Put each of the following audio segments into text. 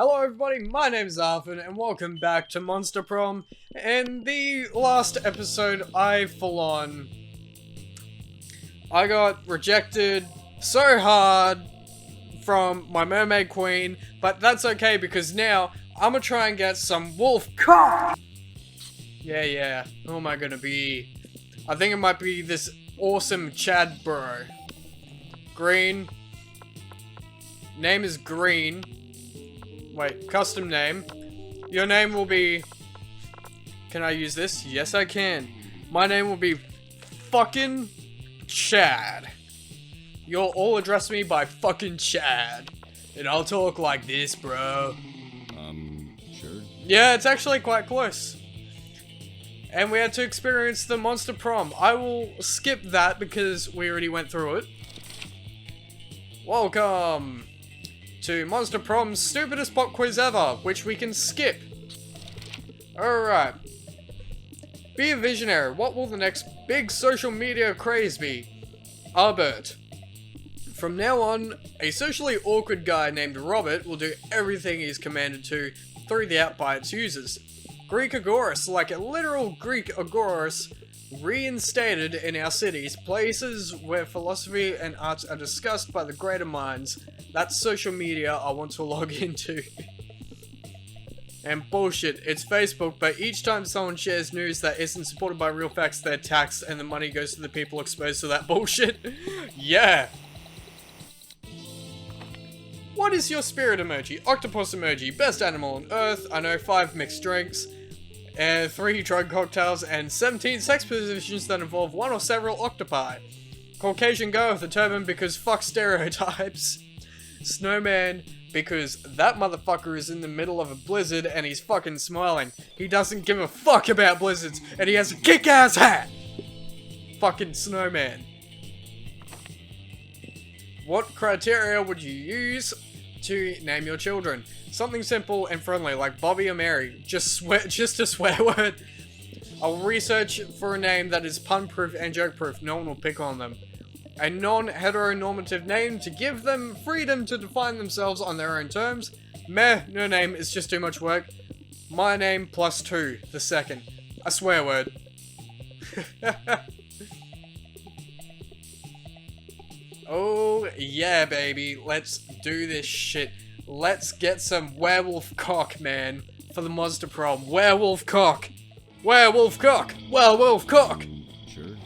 Hello everybody, my name is Xaphan and welcome back to Monster Prom. In the last episode, I got rejected so hard from my mermaid queen, but that's okay because now I'm gonna try and get some wolf cock! Yeah, who am I gonna be? I think it might be this awesome Chad bro. Green. Name is Green. Wait, custom name. Your name will be... Can I use this? Yes, I can. My name will be fucking Chad. You'll all address me by fucking Chad. And I'll talk like this, bro. Sure. Yeah, it's actually quite close. And we had to experience the Monster Prom. I will skip that because we already went through it. Welcome to Monster Prom's stupidest pop quiz ever, which we can skip. Alright. Be a visionary. What will the next big social media craze be? Albert. From now on, a socially awkward guy named Robert will do everything he's commanded to through the app by its users. Greek Agorist, like a literal Greek Agorist, reinstated in our cities, places where philosophy and arts are discussed by the greater minds. That's social media I want to log into. And bullshit, it's Facebook, but each time someone shares news that isn't supported by real facts, they're taxed and the money goes to the people exposed to that bullshit. Yeah. What is your spirit emoji? Octopus emoji, best animal on earth. I know 5 mixed drinks. 3 drug cocktails, and 17 sex positions that involve one or several octopi. Caucasian girl with a turban because fuck stereotypes. Snowman because that motherfucker is in the middle of a blizzard and he's fucking smiling. He doesn't give a fuck about blizzards and he has a kick-ass hat. Fucking snowman. What criteria would you use to name your children? Something simple and friendly, like Bobby or Mary. Just a swear word. I'll research for a name that is pun-proof and joke-proof. No one will pick on them. A non-heteronormative name to give them freedom to define themselves on their own terms. Meh, no name, it's just too much work. My name plus 2, the second. A swear word. Oh, yeah, baby. Let's do this shit. Let's get some werewolf cock, man, for the Monster Prom. Werewolf cock! Werewolf cock! Werewolf cock! Sure.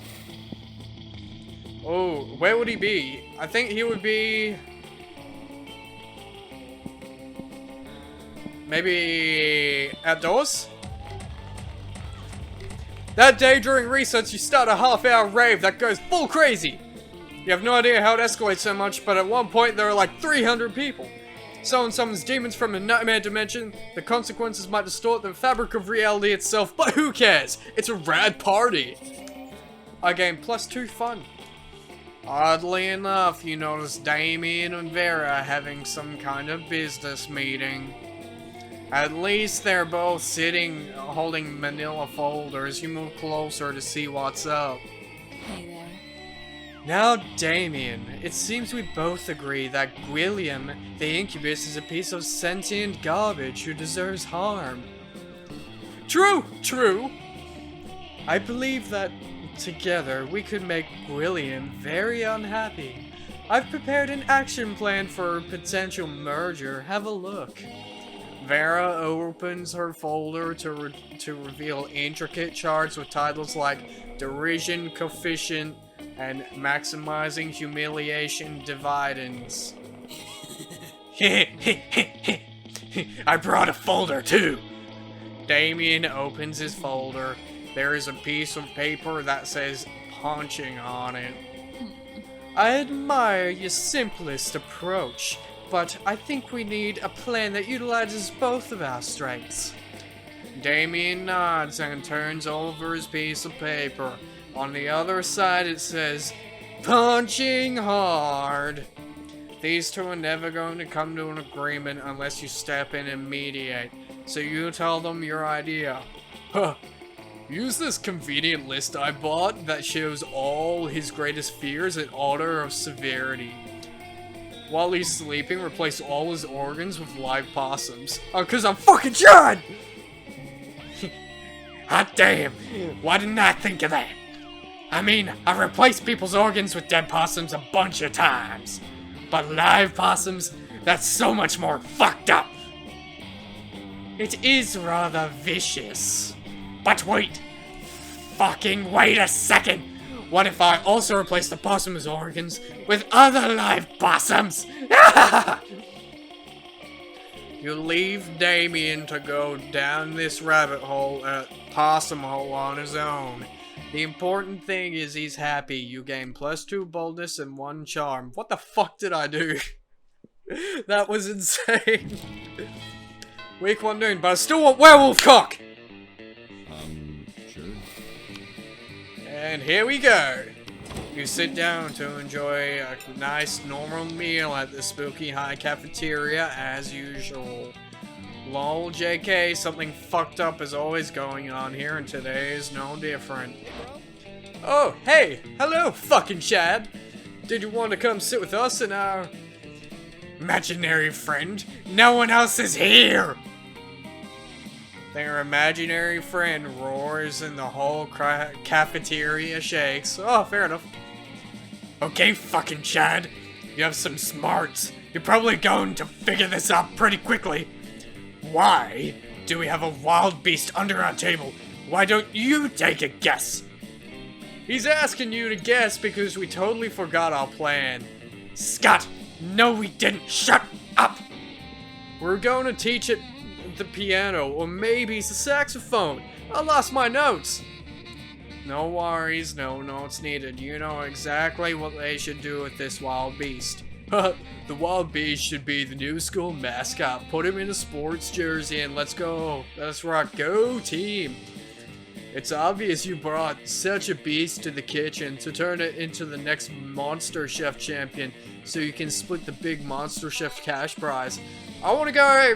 Oh, where would he be? I think he would be... maybe... outdoors? That day during research, you start a half-hour rave that goes full crazy! You have no idea how it escalates so much, but at one point there are like 300 people. Someone summons demons from a nightmare dimension. The consequences might distort the fabric of reality itself, but who cares? It's a rad party. I gain plus 2 fun. Oddly enough, you notice Damien and Vera having some kind of business meeting. At least they're both sitting, holding manila folders. You move closer to see what's up. Hey there. Now, Damien, it seems we both agree that William, the incubus, is a piece of sentient garbage who deserves harm. True! I believe that together we could make William very unhappy. I've prepared an action plan for a potential merger. Have a look. Vera opens her folder to reveal intricate charts with titles like Derision Coefficient and Maximizing Humiliation Dividends. I brought a folder too! Damien opens his folder. There is a piece of paper that says punching on it. I admire your simplest approach, but I think we need a plan that utilizes both of our strengths. Damien nods and turns over his piece of paper. On the other side it says, punching hard. These two are never going to come to an agreement unless you step in and mediate. So you tell them your idea. Huh. Use this convenient list I bought that shows all his greatest fears in order of severity. While he's sleeping, replace all his organs with live possums. Oh, cause I'm fucking John! Hot damn! Why didn't I think of that? I mean, I've replaced people's organs with dead possums a bunch of times. But live possums, that's so much more fucked up. It is rather vicious. But wait! Fucking wait a second! What if I also replace the possum's organs with other live possums? You leave Damien to go down this rabbit hole, possum hole on his own. The important thing is he's happy. You gain +2 boldness and 1 charm. What the fuck did I do? That was insane. Weak 1 noon, but I still want werewolf cock! Sure. And here we go. You sit down to enjoy a nice normal meal at the Spooky High cafeteria as usual. Lol, JK, something fucked up is always going on here and today is no different. Oh, hey! Hello, fucking Chad! Did you want to come sit with us and our imaginary friend? No one else is here! Their imaginary friend roars and the whole cafeteria shakes. Oh, fair enough. Okay, fucking Chad. You have some smarts. You're probably going to figure this out pretty quickly. Why do we have a wild beast under our table? Why don't you take a guess? He's asking you to guess because we totally forgot our plan. Scott! No, we didn't. Shut up! We're going to teach it the piano, or maybe it's the saxophone. I lost my notes. No worries, no notes needed. You know exactly what they should do with this wild beast. The wild beast should be the new school mascot. Put him in a sports jersey and let's go. Let's rock. Go team. It's obvious you brought such a beast to the kitchen to turn it into the next Monster Chef champion so you can split the big Monster Chef cash prize. I want to go...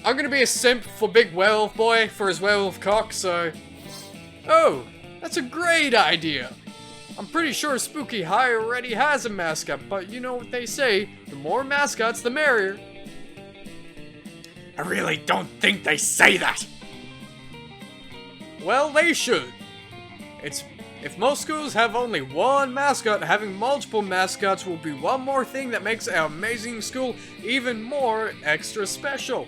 I'm gonna be a simp for Big Werewolf Boy for his werewolf cock, so... Oh, that's a great idea. I'm pretty sure Spooky High already has a mascot, but you know what they say, the more mascots, the merrier. I really don't think they say that. Well, they should. If most schools have only one mascot, having multiple mascots will be one more thing that makes our amazing school even more extra special.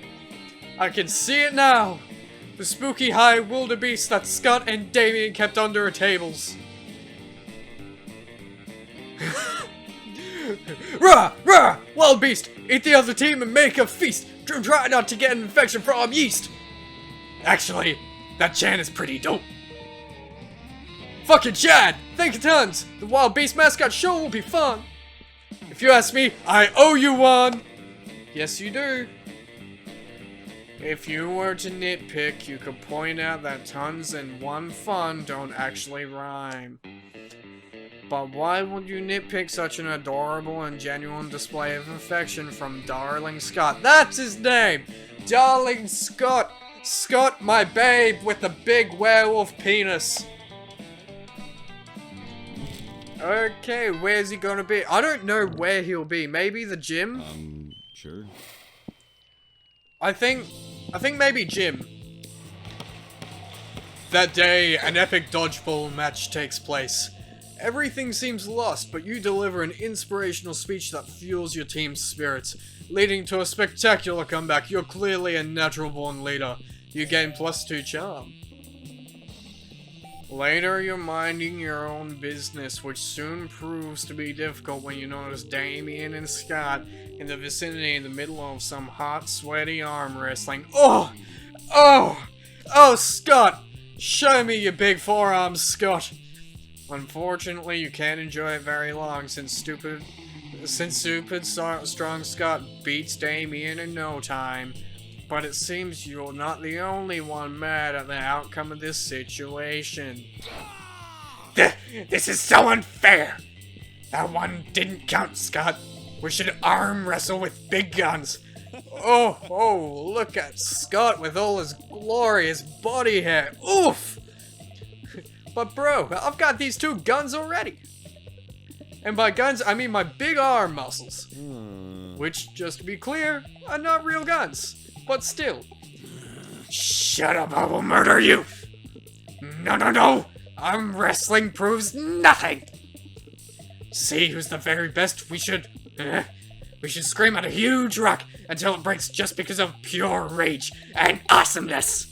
I can see it now. The Spooky High wildebeest that Scott and Damien kept under our tables. Rah! Rah! Wild beast! Eat the other team and make a feast! Try not to get an infection from yeast! Actually, that chant is pretty dope. Fucking Chad! Thank you tons! The wild beast mascot show will be fun! If you ask me, I owe you one! Yes, you do. If you were to nitpick, you could point out that tons and one fun don't actually rhyme. But why would you nitpick such an adorable and genuine display of affection from Darling Scott? That's his name! Darling Scott! Scott, my babe, with the big werewolf penis. Okay, where's he gonna be? I don't know where he'll be. Maybe the gym? Sure. I think maybe gym. That day, an epic dodgeball match takes place. Everything seems lost, but you deliver an inspirational speech that fuels your team's spirits, leading to a spectacular comeback. You're clearly a natural-born leader. You gain +2 charm. Later, you're minding your own business, which soon proves to be difficult when you notice Damien and Scott in the vicinity in the middle of some hot, sweaty arm wrestling. Oh! Oh! Oh, Scott! Show me your big forearms, Scott! Unfortunately, you can't enjoy it very long since stupid strong Scott beats Damien in no time. But it seems you're not the only one mad at the outcome of this situation. This is so unfair! That one didn't count, Scott. We should arm wrestle with big guns. Oh, look at Scott with all his glorious body hair. Oof! But bro, I've got these 2 guns already. And by guns, I mean my big arm muscles. Which, just to be clear, are not real guns. But still. Shut up, I will murder you! No, no, no! Arm wrestling proves nothing! See who's the very best? We should scream at a huge rock until it breaks just because of pure rage and awesomeness!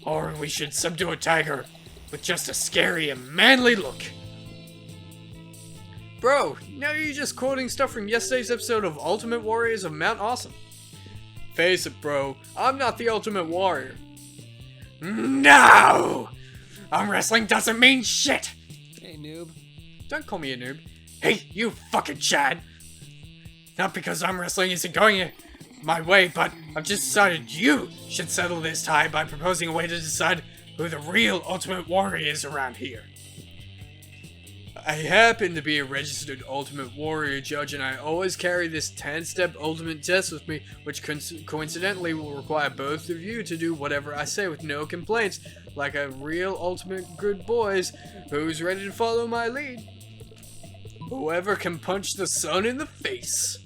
Or we should subdue a tiger with just a scary and manly look. Bro, now you're just quoting stuff from yesterday's episode of Ultimate Warriors of Mount Awesome. Face it, bro, I'm not the Ultimate Warrior. No! Arm wrestling doesn't mean shit! Hey, noob. Don't call me a noob. Hey, you fucking Chad! Not because arm wrestling isn't going my way, but I've just decided you should settle this tie by proposing a way to decide who the real Ultimate Warrior is around here. I happen to be a registered Ultimate Warrior judge, and I always carry this 10-step ultimate test with me, which coincidentally will require both of you to do whatever I say with no complaints, like a real ultimate good boys who's ready to follow my lead. Whoever can punch the sun in the face.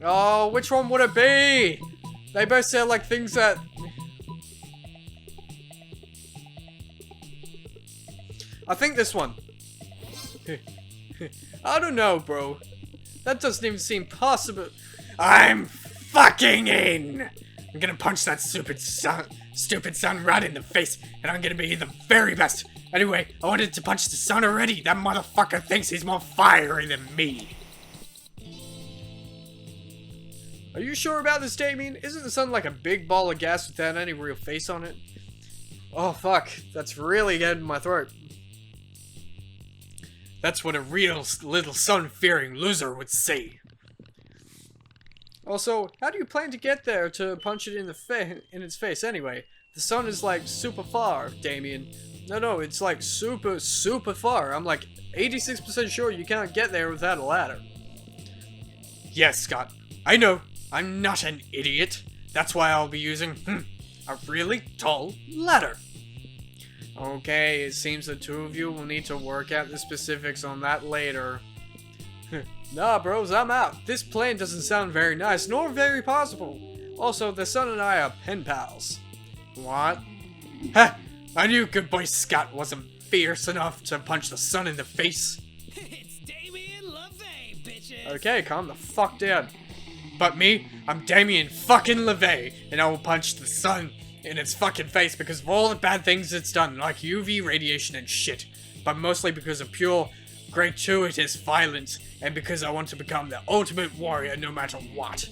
Oh, which one would it be? They both sound like things that... I think this one. I don't know, bro. That doesn't even seem possible. I'm fucking in! I'm gonna punch that stupid sun right in the face, and I'm gonna be the very best. Anyway, I wanted to punch the sun already. That motherfucker thinks he's more fiery than me. Are you sure about this, Damien? Isn't the sun like a big ball of gas without any real face on it? Oh, fuck. That's really getting in my throat. That's what a real little sun-fearing loser would say. Also, how do you plan to get there to punch it in its face anyway? The sun is like super far, Damien. No, it's like super far. I'm like 86% sure you can't get there without a ladder. Yes, Scott. I know. I'm not an idiot. That's why I'll be using a really tall ladder. Okay, it seems the two of you will need to work out the specifics on that later. Nah, bros, I'm out. This plan doesn't sound very nice, nor very possible. Also, the sun and I are pen pals. What? Ha! I knew good boy Scott wasn't fierce enough to punch the sun in the face. It's Damien LaVey, bitches! Okay, calm the fuck down. But me, I'm Damien fucking LaVey, and I will punch the sun in its fucking face because of all the bad things it's done, like UV radiation and shit. But mostly because of pure, gratuitous violence, and because I want to become the ultimate warrior no matter what.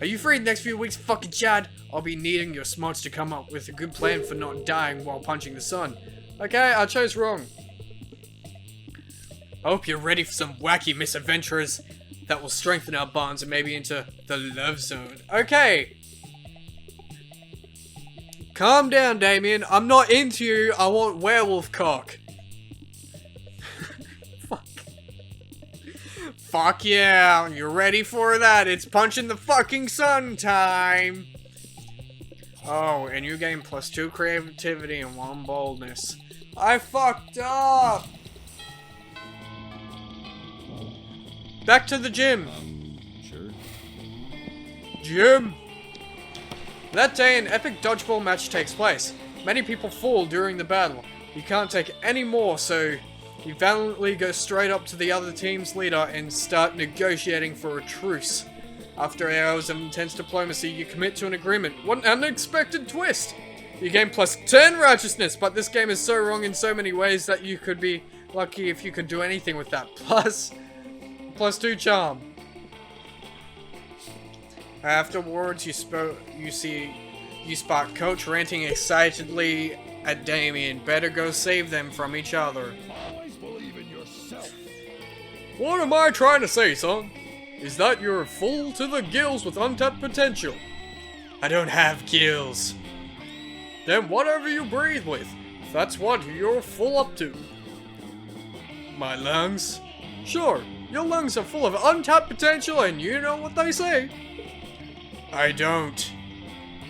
Are you free the next few weeks, fucking Chad? I'll be needing your smarts to come up with a good plan for not dying while punching the sun. Okay, I chose wrong. I hope you're ready for some wacky misadventures that will strengthen our bonds and maybe into the love zone. Okay. Calm down, Damien. I'm not into you. I want werewolf cock. Fuck. Fuck yeah. You're ready for that. It's punching the fucking sun time. Oh, and you gain +2 creativity and 1 boldness. I fucked up. Back to the gym. Sure. Gym. That day, an epic dodgeball match takes place. Many people fall during the battle. You can't take any more, so you valiantly go straight up to the other team's leader and start negotiating for a truce. After hours of intense diplomacy, you commit to an agreement. What an unexpected twist! You gain +10 righteousness, but this game is so wrong in so many ways that you could be lucky if you could do anything with that. +2 charm. Afterwards, you spot Coach ranting excitedly at Damien. Better go save them from each other. Always believe in yourself. What am I trying to say, son? Is that you're full to the gills with untapped potential? I don't have gills. Then whatever you breathe with, that's what you're full up to. My lungs? Sure, your lungs are full of untapped potential and you know what they say. I don't.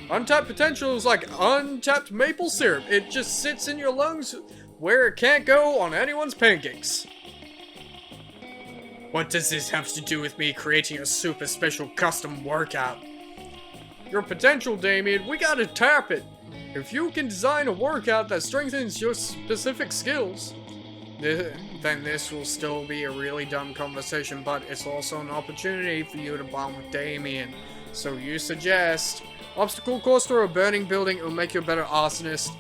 Untapped potential is like untapped maple syrup. It just sits in your lungs where it can't go on anyone's pancakes. What does this have to do with me creating a super special custom workout? Your potential, Damien, we gotta tap it. If you can design a workout that strengthens your specific skills, then this will still be a really dumb conversation, but it's also an opportunity for you to bond with Damien. So you suggest obstacle course through a burning building will make you a better arsonist.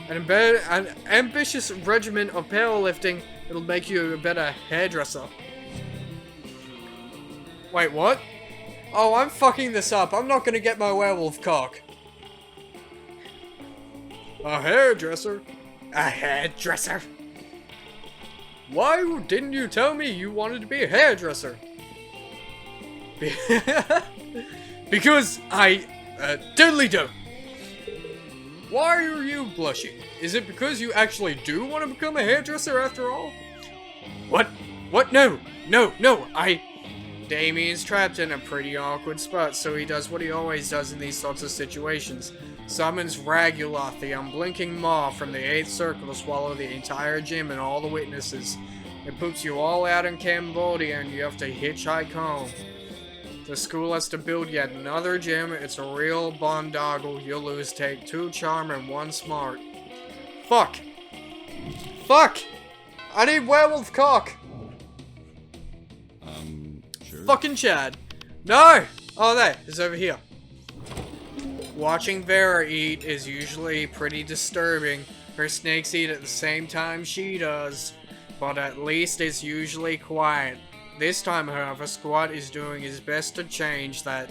An ambitious regimen of powerlifting, it'll make you a better hairdresser. Wait, what? Oh, I'm fucking this up. I'm not gonna get my werewolf cock. A hairdresser? A hairdresser? Why didn't you tell me you wanted to be a hairdresser? Because I totally don't. Why are you blushing? Is it because you actually do want to become a hairdresser after all? What? What? No, Damien's trapped in a pretty awkward spot, so he does what he always does in these sorts of situations. Summons Ragulath, the unblinking maw from the 8th circle, to swallow the entire gym and all the witnesses. It puts you all out in Cambodia and you have to hitchhike home. The school has to build yet another gym. It's a real boondoggle. You'll lose take 2 charm and 1 smart. Fuck! Fuck! I need werewolf cock! Sure. Fucking Chad. No! Oh, there. It's over here. Watching Vera eat is usually pretty disturbing. Her snakes eat at the same time she does. But at least it's usually quiet. This time, however, Squat is doing his best to change that.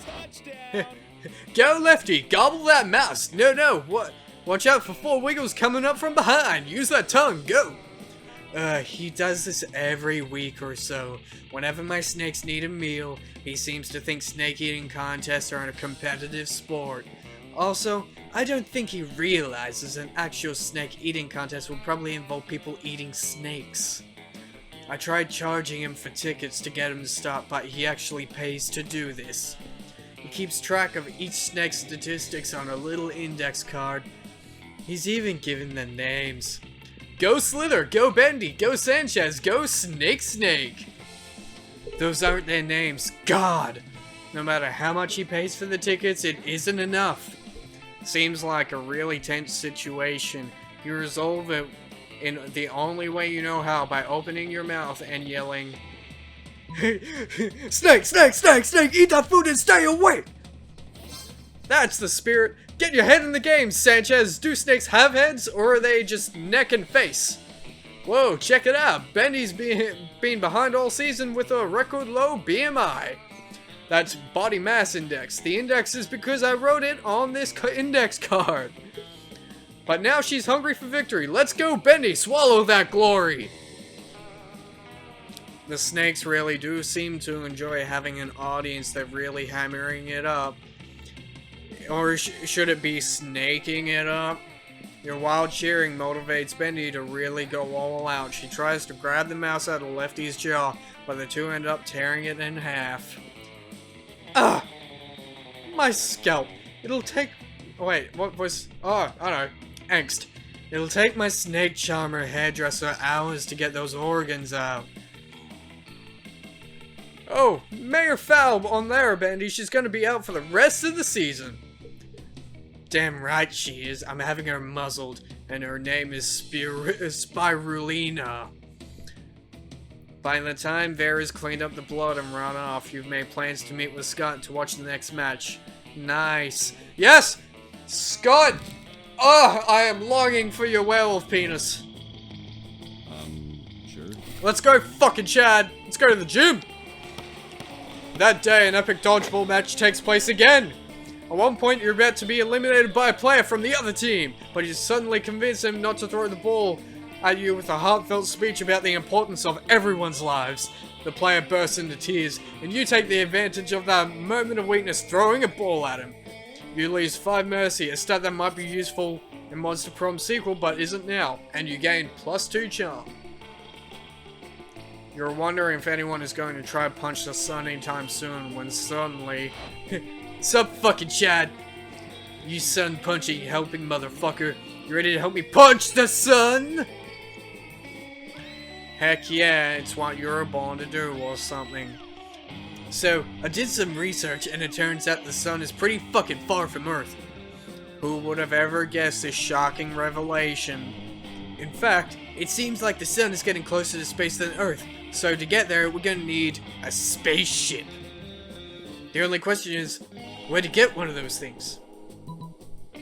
Go, Lefty! Gobble that mouse! No, what? Watch out for 4 wiggles coming up from behind! Use that tongue, go! He does this every week or so. Whenever my snakes need a meal, he seems to think snake eating contests are a competitive sport. Also, I don't think he realizes an actual snake eating contest will probably involve people eating snakes. I tried charging him for tickets to get him to stop, but he actually pays to do this. He keeps track of each snake's statistics on a little index card. He's even given them names. Go Slither, go Bendy, go Sanchez, go Snake. Those aren't their names. God! No matter how much he pays for the tickets, it isn't enough. Seems like a really tense situation. You resolve it in the only way you know how, by opening your mouth and yelling, Snake, eat that food and stay away! That's the spirit. Get your head in the game, Sanchez. Do snakes have heads, or are they just neck and face? Whoa, check it out. Bendy's been behind all season with a record low BMI. That's body mass index. The index is because I wrote it on this index card. But now she's hungry for victory. Let's go, Bendy. Swallow that glory. The snakes really do seem to enjoy having an audience that really hammering it up. Or should it be snaking it up? Your wild cheering motivates Bendy to really go all out. She tries to grab the mouse out of Lefty's jaw, but the two end up tearing it in half. Ah! My scalp. It'll take... Oh, wait, what was... Oh, I don't know. Angst. It'll take my snake charmer hairdresser hours to get those organs out. Oh, Mayor Foul on there, Bendy. She's gonna be out for the rest of the season. Damn right she is. I'm having her muzzled, and her name is Spirulina. By the time Vera's cleaned up the blood and run off, you've made plans to meet with Scott to watch the next match. Nice. Yes! Scott! Oh, I am longing for your werewolf penis. Sure. Let's go, fucking Chad. Let's go to the gym. That day, an epic dodgeball match takes place again. At one point, you're about to be eliminated by a player from the other team, but you suddenly convince him not to throw the ball at you with a heartfelt speech about the importance of everyone's lives. The player bursts into tears, and you take the advantage of that moment of weakness, throwing a ball at him. You lose 5 mercy, a stat that might be useful in Monster Prom sequel, but isn't now, and you gain +2 charm. You're wondering if anyone is going to try to punch the sun anytime soon, when suddenly... Sup, fucking Chad? You sun-punching, helping motherfucker. You ready to help me punch the sun? Heck yeah, it's what you're born to do or something. So, I did some research and it turns out the sun is pretty fucking far from Earth. Who would have ever guessed this shocking revelation? In fact, it seems like the sun is getting closer to space than Earth, so to get there we're gonna need a spaceship. The only question is, where to get one of those things?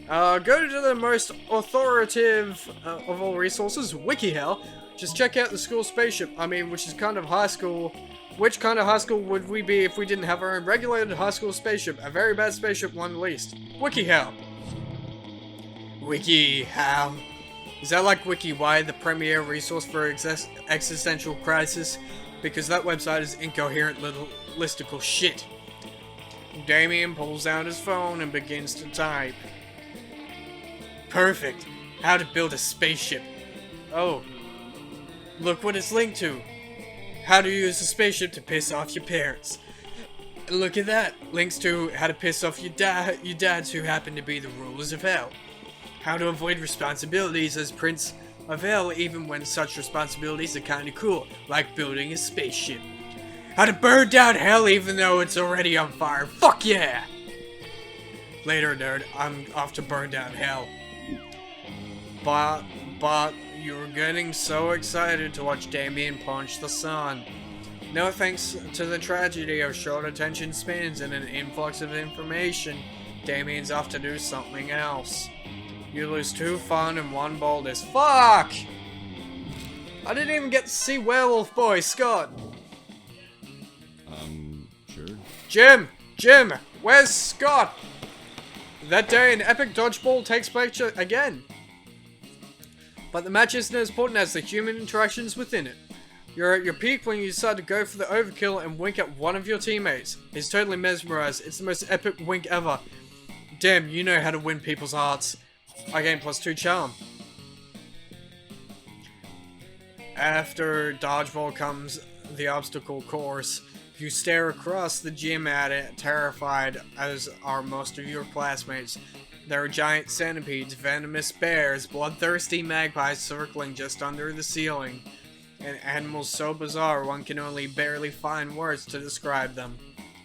Go to the most authoritative of all resources, WikiHow. Just check out the school spaceship. I mean, which is kind of high school. Which kind of high school would we be if we didn't have our own regulated high school spaceship? A very bad spaceship, one at least. WikiHow. WikiHow. Is that like WikiWhy, the premier resource for existential crisis? Because that website is incoherent little listicle shit. Damien pulls out his phone and begins to type. Perfect. How to build a spaceship. Oh. Look what it's linked to. How to use a spaceship to piss off your parents. Look at that. Links to how to piss off your dads who happen to be the rulers of hell. How to avoid responsibilities as Prince of Hell even when such responsibilities are kinda cool, like building a spaceship. How to burn down hell even though it's already on fire. Fuck yeah! Later, nerd, I'm off to burn down hell. But you're getting so excited to watch Damien punch the sun. No thanks to the tragedy of short attention spans and an influx of information, Damien's off to do something else. You lose 2 fun and 1 boldness. Fuck! I didn't even get to see Werewolf Boy, Scott. Sure. Jim, where's Scott? That day an epic dodgeball takes place again. But the match isn't as important as the human interactions within it. You're at your peak when you decide to go for the overkill and wink at one of your teammates. He's totally mesmerized. It's the most epic wink ever. Damn, you know how to win people's hearts. I gain +2 charm. After dodgeball comes the obstacle course. You stare across the gym at it, terrified, as are most of your classmates. There are giant centipedes, venomous bears, bloodthirsty magpies circling just under the ceiling, and animals so bizarre one can only barely find words to describe them.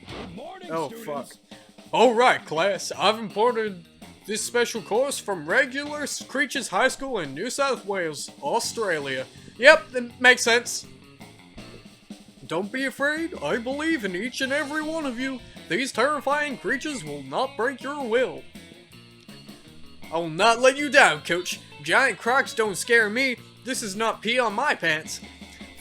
Good morning, Oh, students. fuck. Alright, class, I've imported this special course from Regular Creatures High School in New South Wales, Australia. Yep, that makes sense. Don't be afraid, I believe in each and every one of you. These terrifying creatures will not break your will. I will not let you down, coach. Giant crocs don't scare me. This is not pee on my pants.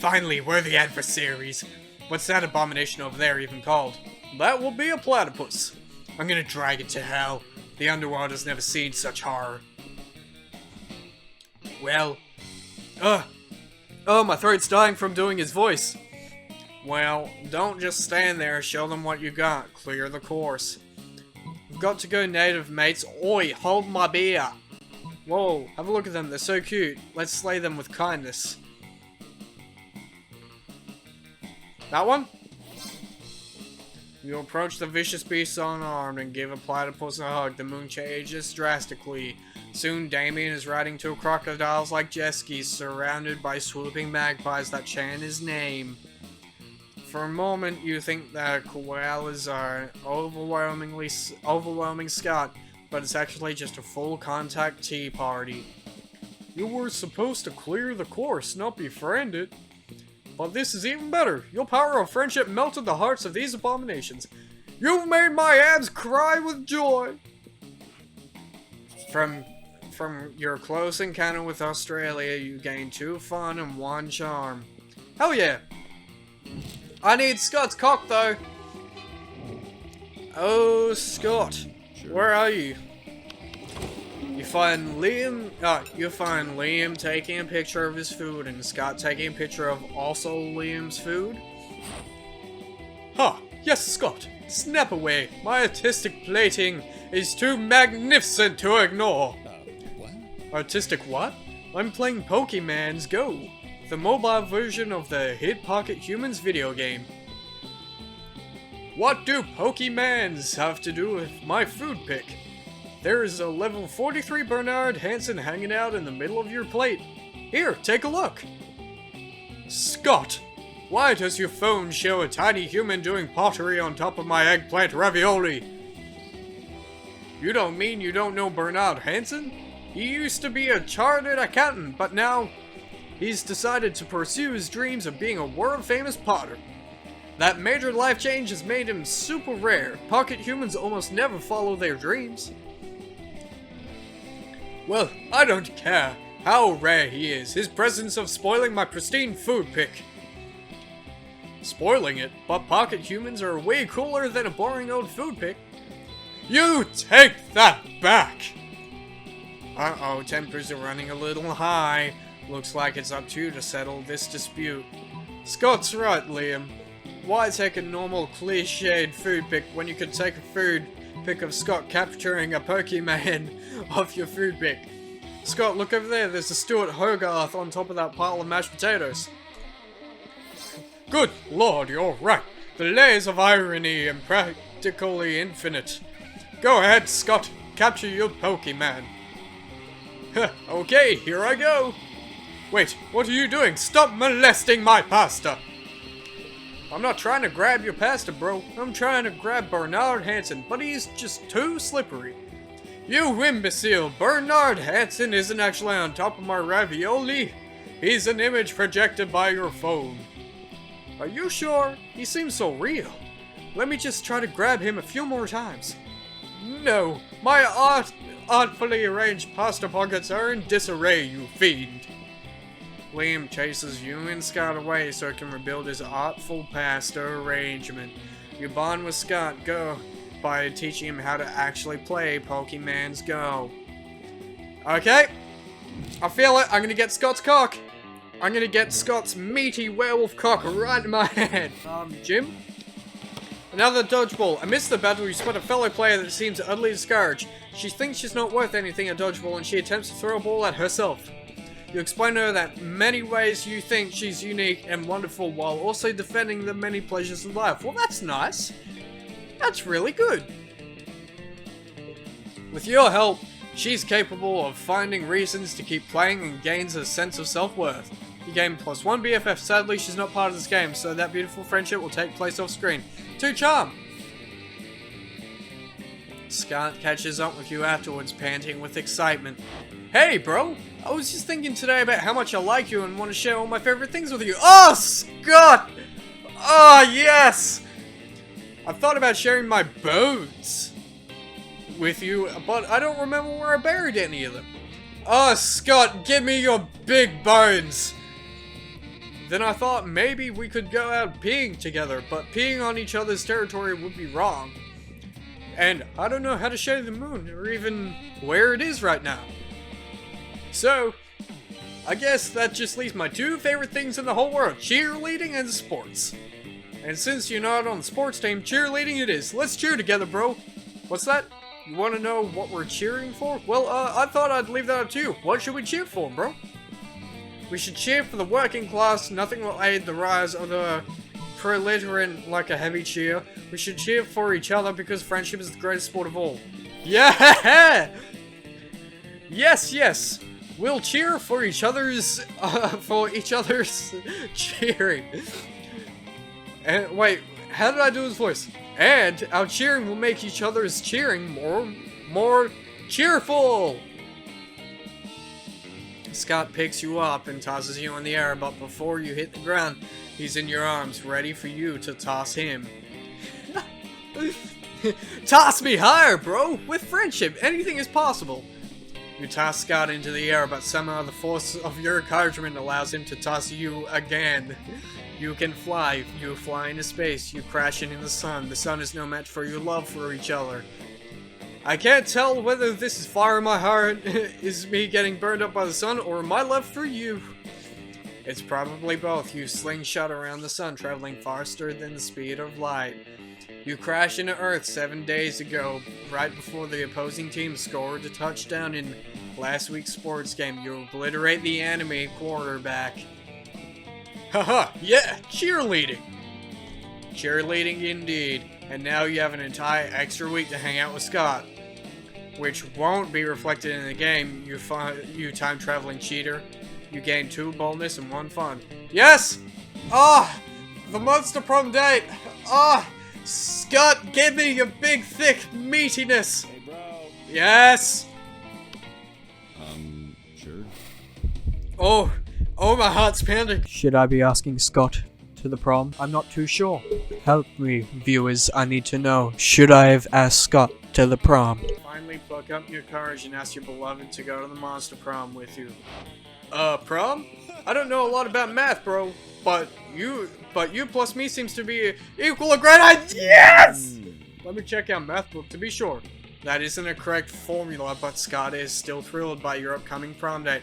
Finally, we're the adversaries. What's that abomination over there even called? That will be a platypus. I'm gonna drag it to hell. The underworld has never seen such horror. Well, oh, my throat's dying from doing his voice. Well, don't just stand there, show them what you got. Clear the course. We've got to go native, mates. Oi, hold my beer. Whoa, have a look at them, they're so cute. Let's slay them with kindness. That one? You approach the vicious beast unarmed and give a platypus a hug. The moon changes drastically. Soon Damien is riding 2 crocodiles like jet skis, surrounded by swooping magpies that chant his name. For a moment, you think that koalas are overwhelming Scott, but it's actually just a full contact tea party. You were supposed to clear the course, not befriend it. But this is even better. Your power of friendship melted the hearts of these abominations. You've made my abs cry with joy. From your close encounter with Australia, you gain 2 fun and 1 charm. Hell yeah! I need Scott's cock though. Oh, Scott, where are you? You find Liam taking a picture of his food and Scott taking a picture of also Liam's food. Ha! Yes, Scott. Snap away. My artistic plating is too magnificent to ignore. What? Artistic what? I'm playing Pokemon's Go, the mobile version of the hit Pocket Humans video game. What do Pokemons have to do with my food pick? There is a level 43 Bernard Hansen hanging out in the middle of your plate. Here, take a look. Scott, why does your phone show a tiny human doing pottery on top of my eggplant ravioli? You don't mean you don't know Bernard Hansen? He used to be a chartered accountant, but now he's decided to pursue his dreams of being a world-famous potter. That major life change has made him super rare. Pocket humans almost never follow their dreams. Well, I don't care how rare he is. His presence of spoiling my pristine food pick. Spoiling it, but pocket humans are way cooler than a boring old food pick. You take that back! Uh-oh, tempers are running a little high. Looks like it's up to you to settle this dispute. Scott's right, Liam. Why take a normal, cliched food pick when you could take a food pick of Scott capturing a Pokemon off your food pick? Scott, look over there. There's a Stuart Hogarth on top of that pile of mashed potatoes. Good lord, you're right. The layers of irony are practically infinite. Go ahead, Scott. Capture your Pokemon. Okay, here I go. Wait, what are you doing? Stop molesting my pasta! I'm not trying to grab your pasta, bro. I'm trying to grab Bernard Hansen, but he's just too slippery. You imbecile! Bernard Hansen isn't actually on top of my ravioli. He's an image projected by your phone. Are you sure? He seems so real. Let me just try to grab him a few more times. No, my artfully arranged pasta pockets are in disarray, you fiend. Liam chases you and Scott away so he can rebuild his artful pasta arrangement. You bond with Scott Go by teaching him how to actually play Pokemon's Go. Okay, I feel it. I'm gonna get Scott's cock. I'm gonna get Scott's meaty werewolf cock right in my head. Jim? Another dodgeball. Amidst the battle, you spot a fellow player that seems utterly discouraged. She thinks she's not worth anything at dodgeball and she attempts to throw a ball at herself. You explain to her that many ways you think she's unique and wonderful while also defending the many pleasures of life. Well, that's nice. That's really good. With your help, she's capable of finding reasons to keep playing and gains a sense of self-worth. You gain +1 BFF. Sadly, she's not part of this game, so that beautiful friendship will take place off screen. 2 charm! Scott catches up with you afterwards, panting with excitement. Hey, bro! I was just thinking today about how much I like you and want to share all my favorite things with you. Oh, Scott! Oh, yes! I thought about sharing my bones with you, but I don't remember where I buried any of them. Oh, Scott, give me your big bones! Then I thought maybe we could go out peeing together, but peeing on each other's territory would be wrong. And I don't know how to show the moon, or even where it is right now. So, I guess that just leaves my 2 favorite things in the whole world, cheerleading and sports. And since you're not on the sports team, cheerleading it is. Let's cheer together, bro. What's that? You want to know what we're cheering for? Well, I thought I'd leave that up to you. What should we cheer for, bro? We should cheer for the working class. Nothing will aid the rise of the proletariat like a heavy cheer. We should cheer for each other because friendship is the greatest sport of all. Yeah! Yes, yes. We'll cheer for each other's cheering. And wait, how did I do his voice? And our cheering will make each other's cheering more cheerful. Scott picks you up and tosses you in the air, but before you hit the ground, he's in your arms, ready for you to toss him. Toss me higher, bro! With friendship, anything is possible. You toss Scott into the air, but somehow the force of your encouragement allows him to toss you again. You can fly. You fly into space. You crash into the sun. The sun is no match for your love for each other. I can't tell whether this is fire in my heart, is me getting burned up by the sun, or my love for you. It's probably both. You slingshot around the sun, traveling faster than the speed of light. You crashed into Earth 7 days ago, right before the opposing team scored a touchdown in last week's sports game. You obliterate the enemy quarterback. Haha, yeah, cheerleading. Cheerleading indeed. And now you have an entire extra week to hang out with Scott, which won't be reflected in the game, you time-traveling cheater. You gain 2 boldness and 1 fun. Yes! Ah! The Monster Prom date! Ah! Scott, give me your big, thick meatiness! Hey, bro. Yes! Sure. Oh, my heart's pounding. Should I be asking Scott to the prom? I'm not too sure. Help me, viewers, I need to know. Should I have asked Scott to the prom? Finally pluck up your courage and ask your beloved to go to the Monster Prom with you. Prom? I don't know a lot about math, bro, but you plus me seems to be equal a great idea. Yes! Let me check our math book to be sure. That isn't a correct formula, but Scott is still thrilled by your upcoming prom date.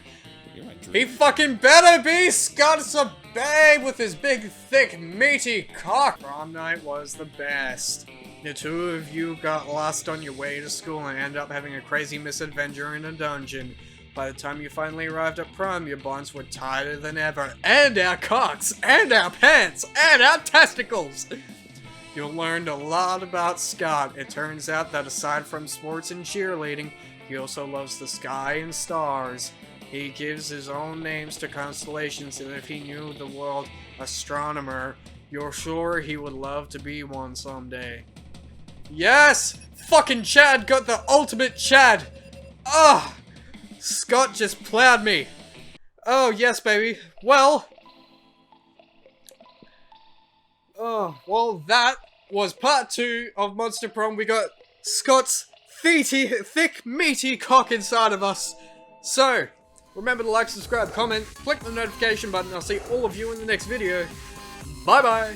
You're my dream. He fucking better be! Scott's a babe with his big, thick, meaty cock! Prom night was the best. The 2 of you got lost on your way to school and ended up having a crazy misadventure in a dungeon. By the time you finally arrived at prom, your bonds were tighter than ever. And our cocks! And our pants! And our testicles! You learned a lot about Scott. It turns out that aside from sports and cheerleading, he also loves the sky and stars. He gives his own names to constellations, and if he knew the word astronomer, you're sure he would love to be one someday. Yes! Fucking Chad got the ultimate Chad! Ugh! Scott just plowed me. Oh, yes, baby. Well, that was part 2 of Monster Prom. We got Scott's thick, meaty cock inside of us. So, remember to like, subscribe, comment, click the notification button. I'll see all of you in the next video. Bye-bye.